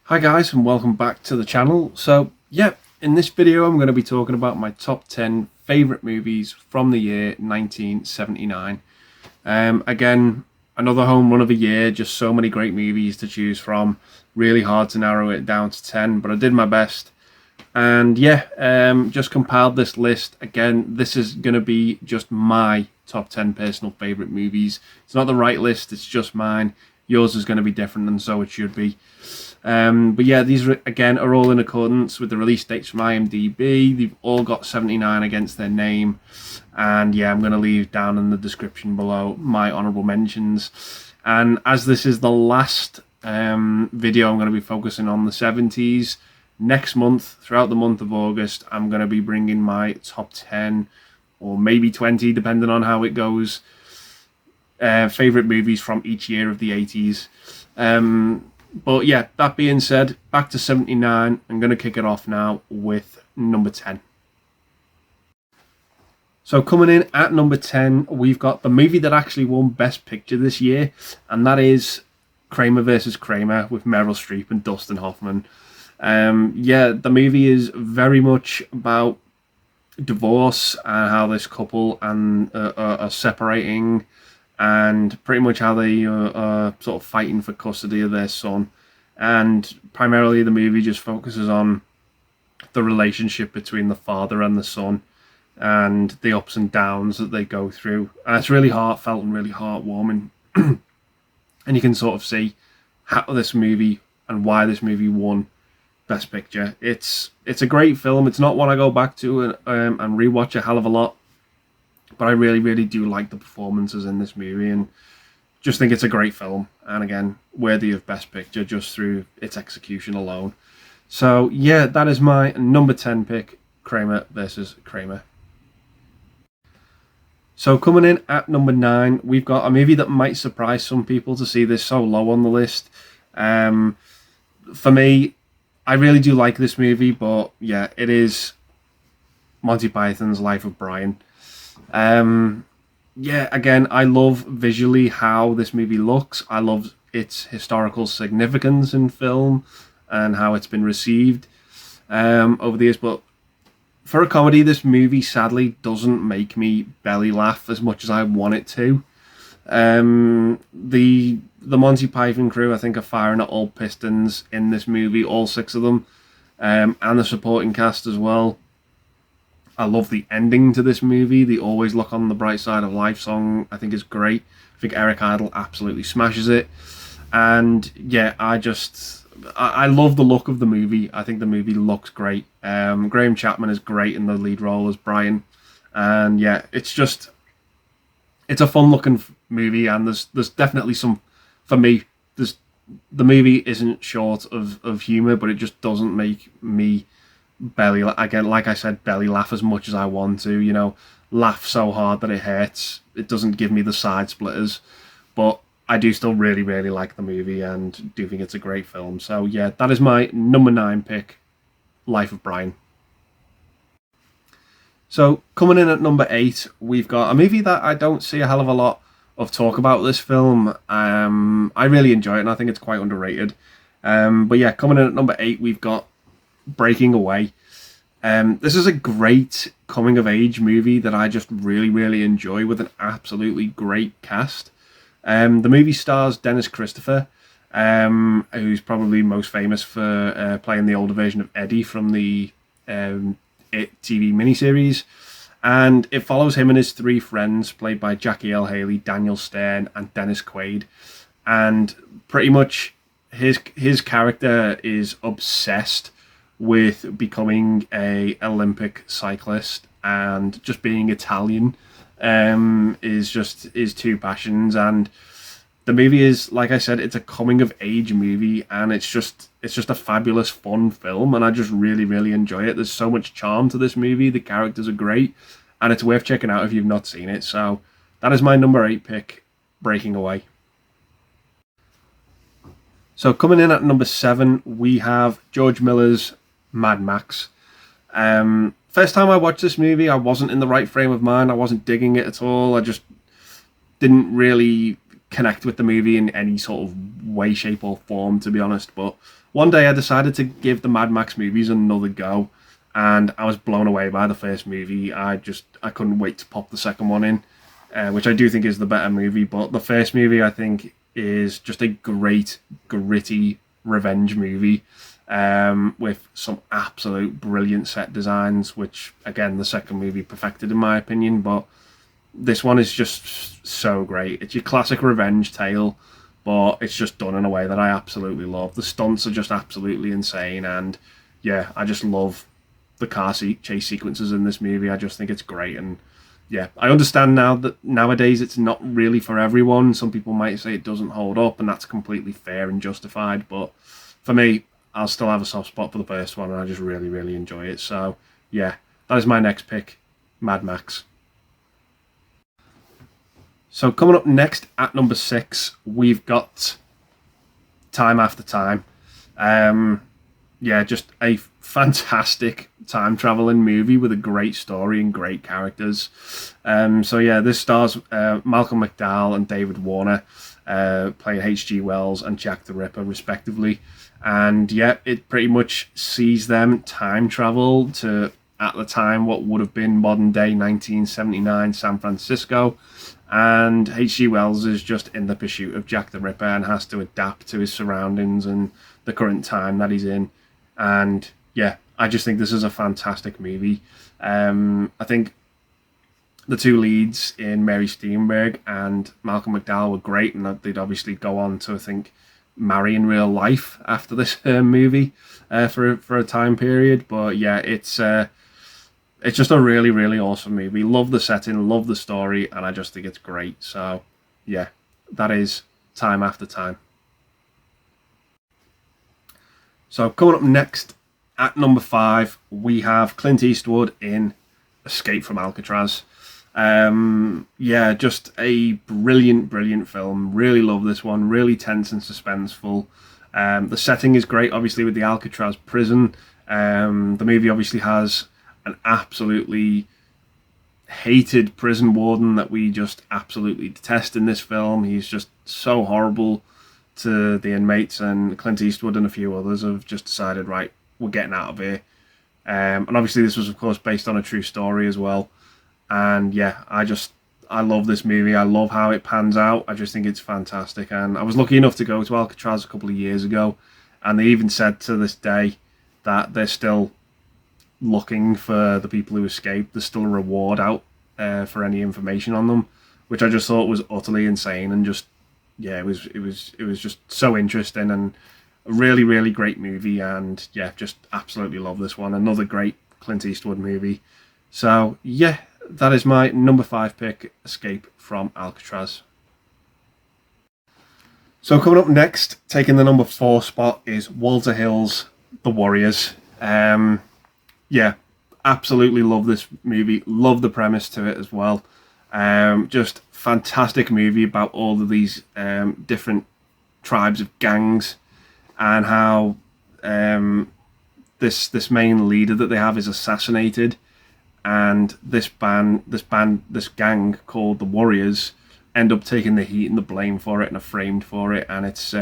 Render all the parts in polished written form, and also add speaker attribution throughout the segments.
Speaker 1: Hi guys, and welcome back to the channel. So yeah, in this video I'm going to be talking about my top 10 favourite movies from the year 1979. Again, another home run of a year, just so many great movies to choose from. Really hard to narrow it down to 10, but I did my best. And yeah, just compiled this list. Again, this is going to be just my top 10 personal favourite movies. It's not the right list, it's just mine. Yours is going to be different, and so it should be. But yeah, these again are all in accordance with the release dates from IMDb. They've all got 79 against their name. And yeah, I'm going to leave down in the description below my honourable mentions. And as this is the last video, I'm going to be focusing on the 70s. Next month, throughout the month of August, I'm going to be bringing my top 10 or maybe 20, depending on how it goes, favourite movies from each year of the 80s. But yeah, that being said, back to 79. I'm going to kick it off now with number 10. So coming in at number 10, we've got the movie that actually won Best Picture this year, and that is Kramer versus Kramer with Meryl Streep and Dustin Hoffman. Yeah, the movie is very much about divorce and how this couple are separating, and pretty much how they are sort of fighting for custody of their son. And primarily the movie just focuses on the relationship between the father and the son and the ups and downs that they go through. And it's really heartfelt and really heartwarming. And you can sort of see how this movie and why this movie won Best Picture. It's a great film. It's not one I go back to and rewatch a hell of a lot. But I really do like the performances in this movie and just think it's a great film. And again, worthy of Best Picture just through its execution alone. So yeah, that is my number 10 pick, Kramer versus Kramer. So coming in at number 9, we've got a movie that might surprise some people to see this so low on the list. For me, I really do like this movie, but yeah, it is Monty Python's Life of Brian. Yeah, again, I love visually how this movie looks. I love its historical significance in film and how it's been received over the years. But for a comedy, this movie sadly doesn't make me belly laugh as much as I want it to. The Monty Python crew, I think, are firing at all pistons in this movie, all 6 of them, and the supporting cast as well. I love the ending to this movie. The Always Look on the Bright Side of Life song, I think, is great. I think Eric Idle absolutely smashes it. And yeah, I love the look of the movie. I think the movie looks great. Graham Chapman is great in the lead role as Brian. And yeah, it's a fun looking movie, and there's definitely some, for me, the movie isn't short of humour, but it just doesn't make me belly, again, like I said, belly laugh as much as I want to, you know, laugh so hard that it hurts. It doesn't give me the side splitters, but I do still really like the movie and do think it's a great film. So yeah, that is my number 9 pick, Life of Brian. So coming in at number 8, we've got a movie that I don't see a hell of a lot of talk about this film. I really enjoy it, and I think it's quite underrated. But yeah, coming in at number 8, we've got Breaking Away. This is a great coming of age movie that I just really enjoy, with an absolutely great cast. The movie stars Dennis Christopher, who's probably most famous for playing the older version of Eddie from the It TV miniseries, and it follows him and his 3 friends, played by Jackie L. Haley, Daniel Stern, and Dennis Quaid. And pretty much his character is obsessed with becoming a Olympic cyclist, and just being Italian is his 2 passions. And the movie is, like I said, it's a coming of age movie, and it's just a fabulous fun film, and I just really enjoy it. There's so much charm to this movie. The characters are great, and it's worth checking out if you've not seen it. So that is my number 8 pick, Breaking Away. So coming in at number 7, we have George Miller's Mad Max. First time I watched this movie, I wasn't in the right frame of mind. I wasn't digging it at all. I just didn't really connect with the movie in any sort of way, shape, or form, to be honest. But one day I decided to give the Mad Max movies another go, and I was blown away by the first movie. I couldn't wait to pop the second one in, which I do think is the better movie. But the first movie, I think, is just a great, gritty revenge movie, with some absolute brilliant set designs, which, again, the second movie perfected, in my opinion. But this one is just so great. It's your classic revenge tale, but it's just done in a way that I absolutely love. The stunts are just absolutely insane, and yeah, I just love the car chase sequences in this movie. I just think it's great, and yeah, I understand now that nowadays it's not really for everyone. Some people might say it doesn't hold up, and that's completely fair and justified, but for me, I'll still have a soft spot for the first one, and I just really, really enjoy it. So yeah, that is my next pick, Mad Max. So coming up next at number 6, we've got Time After Time. Yeah, just a fantastic time traveling movie with a great story and great characters. So yeah, this stars Malcolm McDowell and David Warner, playing H.G. Wells and Jack the Ripper, respectively. And yeah, it pretty much sees them time travel to, at the time, what would have been modern day 1979 San Francisco. And H.G. Wells is just in the pursuit of Jack the Ripper and has to adapt to his surroundings and the current time that he's in. And yeah, I just think this is a fantastic movie. I think the two leads in Mary Steenburgen and Malcolm McDowell were great, and they'd obviously go on to, I think, marry in real life after this movie for a time period. But yeah, it's just a really, really awesome movie. Love the setting, love the story, and I just think it's great. So yeah, that is Time After Time. So coming up next at number 5, we have Clint Eastwood in Escape from Alcatraz. Yeah, just a brilliant, brilliant film. Really love this one. Really tense and suspenseful. The setting is great, obviously, with the Alcatraz prison. The movie obviously has an absolutely hated prison warden that we just absolutely detest in this film. He's just so horrible to the inmates, and Clint Eastwood and a few others have just decided, right, we're getting out of here. And obviously this was, of course, based on a true story as well. And yeah, I love this movie. I love how it pans out. I just think it's fantastic. And I was lucky enough to go to Alcatraz a couple of years ago, and they even said to this day that they're still looking for the people who escaped. There's still a reward out for any information on them, which I just thought was utterly insane. And just yeah, it was just so interesting and a really, really great movie. And yeah, just absolutely love this one. Another great Clint Eastwood movie. So yeah, that is my number 5 pick, Escape from Alcatraz. So coming up next, taking the number 4 spot, is Walter Hill's The Warriors. Yeah, absolutely love this movie. Love the premise to it as well. Just fantastic movie about all of these different tribes of gangs, and how this main leader that they have is assassinated, and this gang called the Warriors end up taking the heat and the blame for it and are framed for it. And it's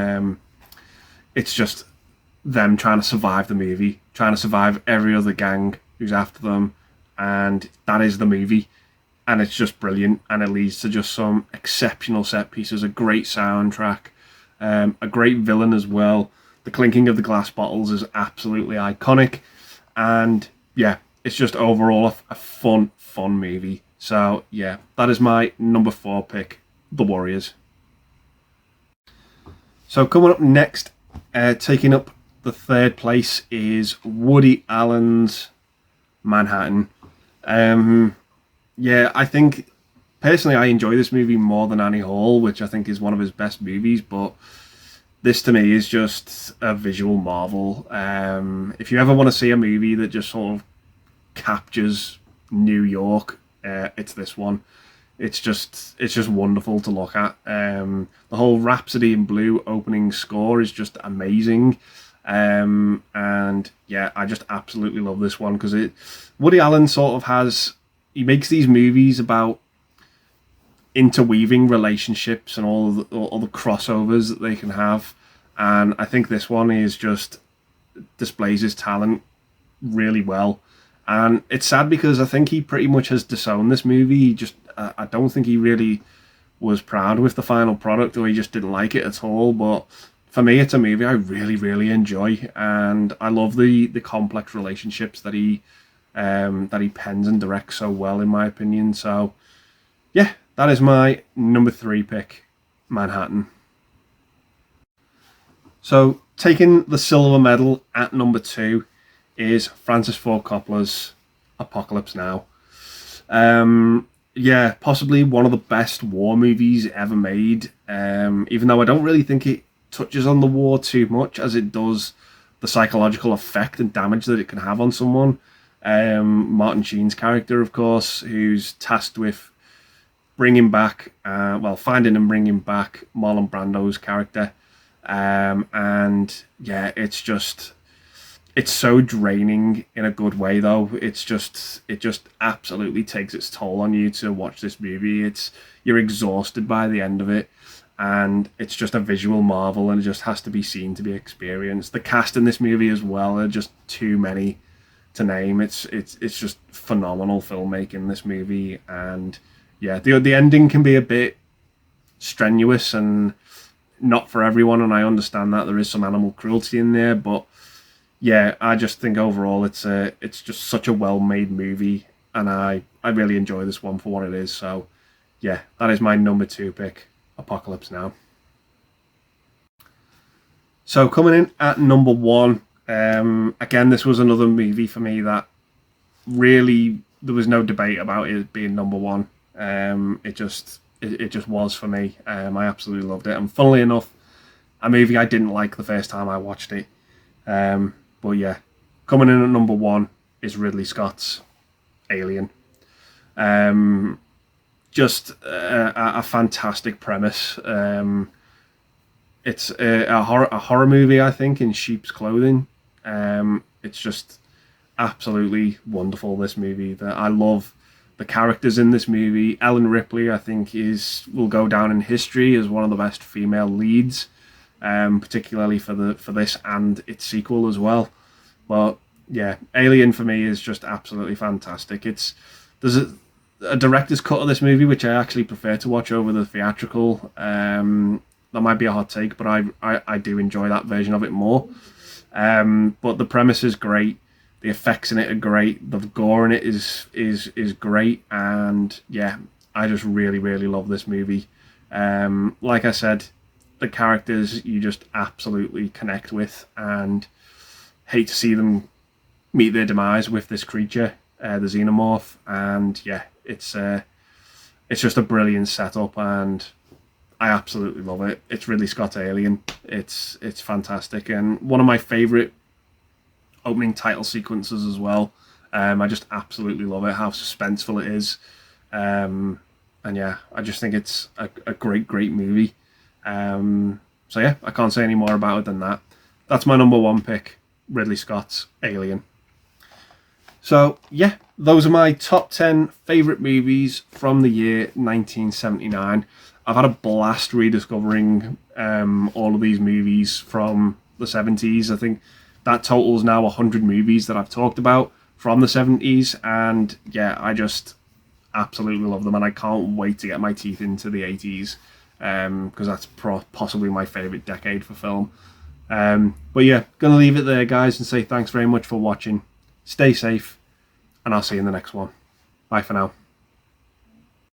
Speaker 1: just them trying to survive the movie, trying to survive every other gang who's after them, and that is the movie. And it's just brilliant, and it leads to just some exceptional set pieces, a great soundtrack, a great villain as well. The clinking of the glass bottles is absolutely iconic, and yeah, it's just overall a fun movie. So yeah, that is my number 4 pick, The Warriors. So coming up next, taking up the 3rd place, is Woody Allen's Manhattan. Yeah, I think personally I enjoy this movie more than Annie Hall, which I think is one of his best movies, but this to me is just a visual marvel. If you ever want to see a movie that just sort of captures New York, it's this one. It's just wonderful to look at. The whole Rhapsody in Blue opening score is just amazing. And yeah, I just absolutely love this one, because Woody Allen sort of he makes these movies about interweaving relationships and all the crossovers that they can have. And I think this one is just displays his talent really well. And it's sad because I think he pretty much has disowned this movie. I don't think he really was proud with the final product, or he just didn't like it at all. But for me, it's a movie I really, really enjoy, and I love the complex relationships that he pens and directs so well, in my opinion. So yeah, that is my number 3 pick, Manhattan. So taking the silver medal at number 2 is Francis Ford Coppola's Apocalypse Now. Yeah, possibly one of the best war movies ever made. Even though I don't really think it touches on the war too much, as it does the psychological effect and damage that it can have on someone. Martin Sheen's character, of course, who's tasked with finding and bringing back Marlon Brando's character. And yeah, it's so draining in a good way, though. It just absolutely takes its toll on you to watch this movie. You're exhausted by the end of it, and it's just a visual marvel, and it just has to be seen to be experienced. The cast in this movie as well are just too many to name. It's just phenomenal filmmaking, this movie. And yeah, the ending can be a bit strenuous and not for everyone, and I understand that there is some animal cruelty in there, but yeah, I just think overall it's just such a well-made movie, and I really enjoy this one for what it is. So yeah, that is my number 2 pick, Apocalypse Now. So coming in at number 1, again, this was another movie for me that really, there was no debate about it being number 1. It just was for me. I absolutely loved it, and funnily enough, a movie I didn't like the first time I watched it. But yeah, coming in at number 1 is Ridley Scott's Alien. Just a fantastic premise. It's a horror movie, I think, in sheep's clothing. It's just absolutely wonderful, this movie. I love the characters in this movie. Ellen Ripley, I think, will go down in history as one of the best female leads, particularly for this and its sequel as well. But yeah, Alien for me is just absolutely fantastic. There's a director's cut of this movie which I actually prefer to watch over the theatrical. That might be a hot take, but I do enjoy that version of it more. But the premise is great. The effects in it are great. The gore in it is great, and yeah, I just really, really love this movie. Like I said, the characters you just absolutely connect with, and hate to see them meet their demise with this creature, the xenomorph. And yeah, it's just a brilliant setup, and I absolutely love it. It's Ridley Scott's Alien. It's fantastic, and one of my favourite opening title sequences as well. I just absolutely love it, how suspenseful it is. And yeah, I just think it's a great movie. So yeah, I can't say any more about it than that. That's my number 1 pick, Ridley Scott's Alien. So yeah, those are my top 10 favourite movies from the year 1979. I've had a blast rediscovering all of these movies from the 70s. I think that totals now 100 movies that I've talked about from the 70s, and yeah, I just absolutely love them, and I can't wait to get my teeth into the 80s, because that's possibly my favourite decade for film. But yeah, gonna leave it there, guys, and say thanks very much for watching. Stay safe, and I'll see you in the next one. Bye for now.